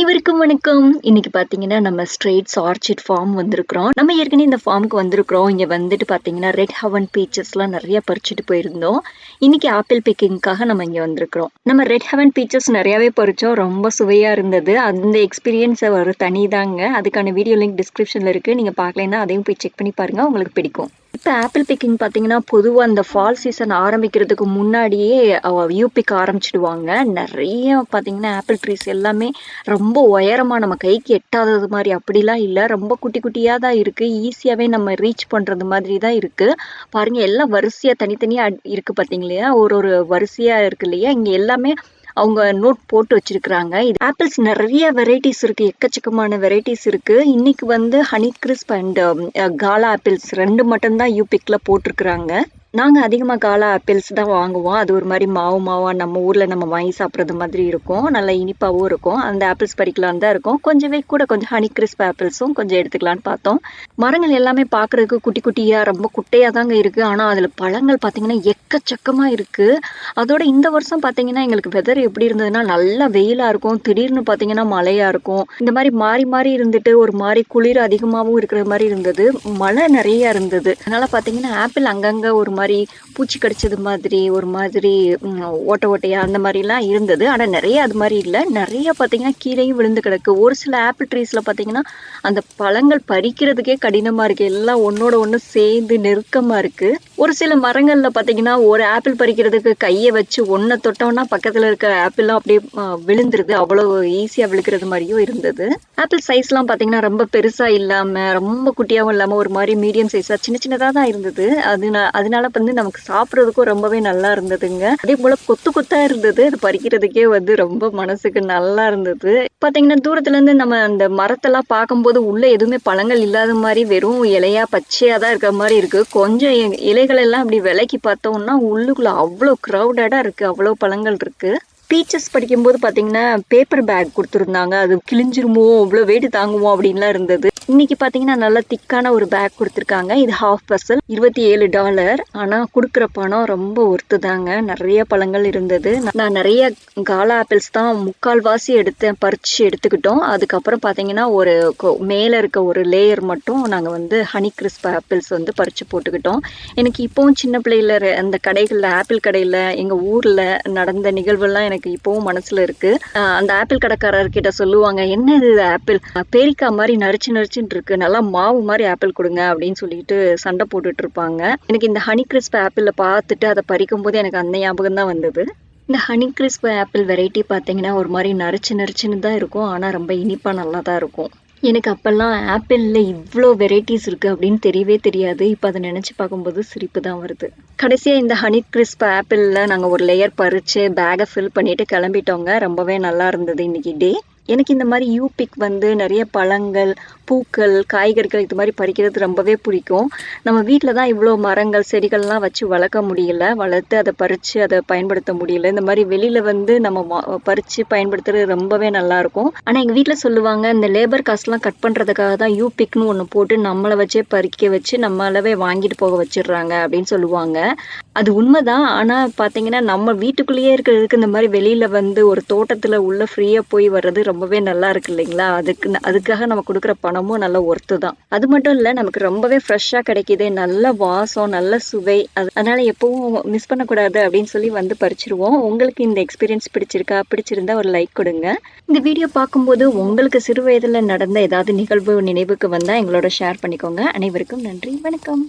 அனைவருக்கும் வணக்கம். இன்னைக்கு பார்த்தீங்கன்னா, நம்ம ஸ்ட்ரெய்ட்ஸ் ஆர்ச்சிட் ஃபார்ம் வந்திருக்கிறோம். நம்ம ஏற்கனவே இந்த ஃபார்முக்கு வந்திருக்கிறோம். இங்க வந்துட்டு பார்த்தீங்கன்னா, ரெட் ஹெவன் பீச்சஸ்லாம் நெறைய பறிச்சுட்டு போயிருந்தோம். இன்னைக்கு ஆப்பிள் பிக்கிங்க்காக நம்ம இங்க வந்திருக்கிறோம். நம்ம ரெட் ஹெவன் பீச்சஸ் நெறையாவே பறிச்சோம். ரொம்ப சுவையா இருந்தது. அந்த எக்ஸ்பீரியன்ஸ் ஒரு தனிதாங்க. அதுக்கான வீடியோ லிங்க் டிஸ்கிரிப்ஷன்ல இருக்கு. நீங்க பார்க்கலைன்னா அதையும் போய் செக் பண்ணி பாருங்க. உங்களுக்கு பிடிக்கும். இப்ப ஆப்பிள் பிக்கிங் பார்த்தீங்கன்னா, பொதுவா அந்த ஃபால் சீசன் ஆரம்பிக்கிறதுக்கு முன்னாடியே வியூ பிக்க ஆரம்பிச்சுடுவாங்க. நெறைய பார்த்தீங்கன்னா, ஆப்பிள் ட்ரீஸ் எல்லாமே ரொம்ப உயரமா நம்ம கைக்கு எட்டாதது மாரி அப்படிலாம் இல்ல. ரொம்ப குட்டி குட்டியா தான் இருக்கு. ஈஸியாவே நம்ம ரீச் பண்றது மாதிரி தான் இருக்கு. பாருங்க எல்லாம் வரிசையா தனித்தனியா இருக்கு பார்த்தீங்களா? ஒரு ஒரு வரிசையா இருக்கு இல்லையா? இங்க எல்லாமே அவங்க நோட் போட்டு வச்சிருக்கிறாங்க. இது ஆப்பிள்ஸ் நெறைய வெரைட்டிஸ் இருக்கு. எக்கச்சக்கமான வெரைட்டிஸ் இருக்கு. இன்னைக்கு வந்து honeycrisp and gala apples 2 மட்டும் தான் யூபிக்ல போட்டிருக்கிறாங்க. நாங்க அதிகமா காலா ஆப்பிள்ஸ் தான் வாங்குவோம். அது ஒரு மாரி மாவு மாவா நம்ம ஊர்ல நம்ம வாங்கி சாப்பிடுறது மாதிரி இருக்கும். நல்லா இனிப்பாவும் இருக்கும். அந்த ஆப்பிள்ஸ் பறிக்கலான்னு தான் இருக்கோம். கொஞ்சம் ஹனி கிரிஸ்ப் ஆப்பிள்ஸும் கொஞ்சம் எடுத்துக்கலான்னு பார்த்தோம். மரங்கள் எல்லாமே பார்க்கறதுக்கு குட்டி குட்டியா ரொம்ப குட்டையா தாங்க இருக்கு. ஆனா அதுல பழங்கள் பார்த்தீங்கன்னா எக்கச்சக்கமா இருக்கு. அதோட இந்த வருஷம் பார்த்தீங்கன்னா, எங்களுக்கு வெதர் எப்படி இருந்ததுன்னா, நல்லா வெயிலா இருக்கும். திடீர்னு பார்த்தீங்கன்னா மழையா இருக்கும். இந்த மாரி மாறி மாறி இருந்துட்டு ஒரு மாரி குளிர் அதிகமாவும் இருக்கிற மாரி இருந்தது. மழை நெறைய இருந்தது. அதனால பார்த்தீங்கன்னா, ஆப்பிள் அங்கங்க ஒரு மாரி பூச்சி கடிச்சது மாதிரி, ஒரு மாதிரி ஓட்டை ஓட்டையா அந்த மாரிலாம் இருந்தது. ஆனா நெறைய அது மாரி இல்ல. நெறைய பார்த்தீங்கன்னா, கீழேயும் விழுந்து கிடக்கு. ஒரு சில ஆப்பிள் ட்ரீஸ்ல பார்த்தீங்கன்னா, அந்த பழங்கள் பறிக்கிறதுக்கே கடினமா இருக்கு. எல்லாம் ஒண்ணோட ஒண்ணு சேர்ந்து நெருக்கமா இருக்கு. ஒரு சில மரங்கள்ல பார்த்தீங்கன்னா, ஒரு ஆப்பிள் பறிக்கிறதுக்கு கைய வச்சு ஒண்ண தொட்டோம்னா, பக்கத்துல இருக்க ஆப்பிள்லாம் அப்படியே விழுந்துருது. அவ்வளவு ஈஸியா விழுக்கிறது மாரியும் இருந்தது. ஆப்பிள் சைஸ்லாம் பார்த்தீங்கன்னா, ரொம்ப பெருசா இல்லாம, ரொம்ப குட்டியாவும் இல்லாம, ஒரு மாரி மீடியம் சைஸா சின்ன சின்னதா தான் இருந்தது. அதனால வந்து நமக்கு சாப்பிடுறதுக்கும் ரொம்பவே நல்லா இருந்ததுங்க. அதேபோல கொத்து கொத்தா இருந்தது. அது பறிக்கிறதுக்கே வந்து ரொம்ப மனசுக்கு நல்லா இருந்தது. பார்த்தீங்கன்னா, தூரத்துல இருந்து நம்ம அந்த மரத்தெல்லாம் பார்க்கும்போது உள்ள எதுவுமே பழங்கள் இல்லாத மாரி வெறும் இலையா பச்சையா தான் இருக்கிற மாரி இருக்கு. கொஞ்சம் இலைகள் எல்லாம் அப்படி விலக்கி பார்த்தோம்னா, உள்ளுக்குள்ள அவ்வளோ கிரவுடடா இருக்கு. அவ்வளோ பழங்கள் இருக்கு. டீச்சர்ஸ் படிக்கும்போது பார்த்தீங்கன்னா, பேப்பர் பேக் குடுத்துருந்தாங்க. அது கிழிஞ்சிருமோ! இவ்ளோ வெயிட் தாங்குமோ! அப்டின்லாம் இருந்தது. இன்னைக்கு பார்த்தீங்கன்னா, நல்லா திக்கான ஒரு பேக் குடுத்துருக்காங்க. இது ஹாஃப் பர்சல் $27. ஆனா குடுக்குற பணம் ரொம்ப ஒர்த்து தாங்க. நெறைய பழங்கள் இருந்தது. நான் நெறைய காலா ஆப்பிள்ஸ் தான் முக்கால்வாசி பறிச்சு எடுத்துக்கிட்டோம். அதுக்கப்புறம் பார்த்தீங்கன்னா, ஒரு மேல இருக்க ஒரு லேயர் மட்டும் நாங்க வந்து ஹனி கிரிஸ்ப் ஆப்பிள்ஸ் வந்து பறிச்சு போட்டுக்கிட்டோம். எனக்கு இப்பவும் சின்ன பிள்ளையில அந்த கடைகள்ல ஆப்பிள் கடையில எங்க ஊர்ல நடந்த நிகழ்வெல்லாம் எனக்கு இப்பவும் மனசுல இருக்கு. அந்த ஆப்பிள் கடைக்காரர்கிட்ட சொல்லுவாங்க, "என்ன இது ஆப்பிள்? பேரிக்காய் மாரி நரிச்சு நரிச்சுன்னு இருக்கு. நல்லா மாவு மாரி ஆப்பிள் குடுங்க" அப்படின்னு சொல்லிட்டு சண்டை போட்டுட்டு இருப்பாங்க. எனக்கு இந்த ஹனி கிரிஸ்ப் ஆப்பிள பார்த்துட்டு அத பறிக்கும்போது எனக்கு அந்த ஞாபகம் தான் வந்தது. இந்த ஹனி கிரிஸ்ப் ஆப்பிள் வெரைட்டி பார்த்தீங்கன்னா, ஒரு மாரி நரிச்சு நரிச்சுன்னு தான் இருக்கும். ஆனா ரொம்ப இனிப்பா நல்லா தான் இருக்கும். எனக்கு அப்பல்லாம் ஆப்பிள்ல இவ்ளோ வெரைட்டிஸ் இருக்கு அப்படின்னு தெரியவே தெரியாது. இப்ப அத நெனச்சு பார்க்கும்போது சிரிப்பு தான் வருது. கடைசியா இந்த ஹனி கிரிஸ்ப் ஆப்பிள்ல நாங்க ஒரு லேயர் பறிச்சு பேக்க ஃபில் பண்ணிட்டு கிளம்பிட்டோங்க. ரொம்பவே நல்லா இருந்தது இன்னைக்கு டே. எனக்கு இந்த மாரி யூபிக் வந்து நெறைய பழங்கள், பூக்கள், காய்கறிகள் இது மாரி பறிக்கிறது ரொம்பவே பிடிக்கும். நம்ம வீட்ல தான் இவ்ளோ மரங்கள், செடிகள்லாம் வச்சு வளர்க்க முடியல. வளர்த்து அத பறிச்சு அத பயன்படுத்த முடியல. இந்த மாரி வெளியில வந்து நம்ம பறிச்சு பயன்படுத்துறது ரொம்பவே நல்லாருக்கும். ஆனா எங்க வீட்ல சொல்லுவாங்க, இந்த லேபர் காஸ்ட்லாம் கட் பண்றதுக்காக தான் யூபிக்ன்னு ஒண்ணு போட்டு நம்மள வச்சே பறிக்க வச்சு, நம்மளவே வாங்கிட்டு போக வச்சுடுறாங்க அப்படின்னு சொல்லுவாங்க. அது உண்மதான். ஆனா பார்த்தீங்கன்னா, நம்ம வீட்டுக்குள்ளேயே இருக்கிறதுக்கு இந்த மாரி வெளியில வந்து ஒரு தோட்டத்துல உள்ள ஃப்ரீயா போய் வர்றது ரொம்பவே நல்லா இருக்கு இல்லைங்களா? அதுக்காக நம்ம குடுக்குற பணமும் நல்ல ஒர்த்து தான். அது மட்டும் இல்ல, நமக்கு ரொம்பவே ஃப்ரெஷ்ஷா கிடைக்குது. நல்ல வாசம், நல்ல சுவை. அதனால எப்பவும் மிஸ் பண்ணக்கூடாது அப்படின்னு சொல்லி வந்து பறிச்சுருவோம். உங்களுக்கு இந்த எக்ஸ்பீரியன்ஸ் பிடிச்சிருக்கா? பிடிச்சிருந்தா ஒரு லைக் கொடுங்க. இந்த வீடியோ பார்க்கும்போது உங்களுக்கு சிறு வயதுல நடந்த ஏதாவது நிகழ்வு நினைவுக்கு வந்தா எங்களோட ஷேர் பண்ணிக்கோங்க. அனைவருக்கும் நன்றி. வணக்கம்.